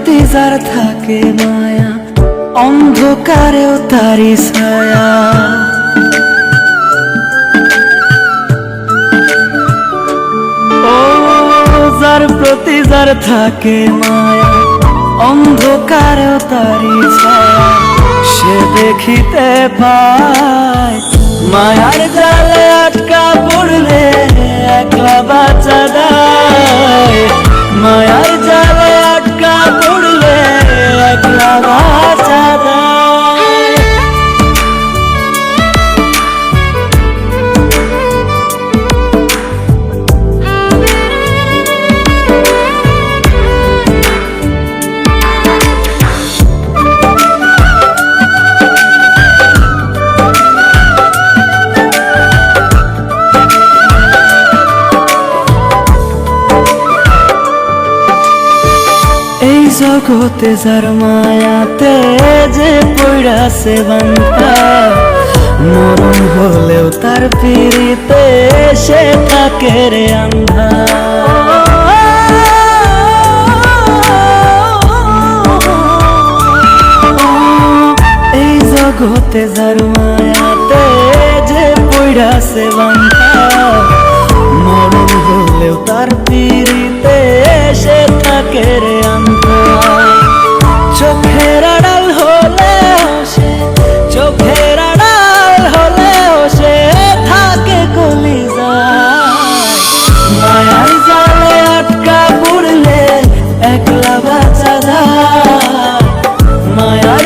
প্রতি যার থাকে মায়া, অন্ধকারেও তারি ছায়া। ও যার প্রতি যার থাকে মায়া, অন্ধকারেও তারি ছায়া। সে দেখিতে পায় মায়ার জালে আটকা পড়লে একলা বাঁচা যায়। মায়ার জালে আটকা পড়লে একলা বাঁচা যায়। এই জগতে যার মায়াতে যে পড়াছে বান্ধা, মরণ হলেও তার পিড়িতে সে থাকে রে আন্ধা। এই জগতে যার মায়াতে যে পড়াছে বান্ধা, মরণ হলেও তার পিড়িতে সে থাকে রে আন্ধা। চোখের আড়াল হলেও সে, চোখের আড়াল হলেও সে থাকে কলিজায়। মায়ার জালে আটকা পড়লে একলা বাঁচা যায়। মায়ার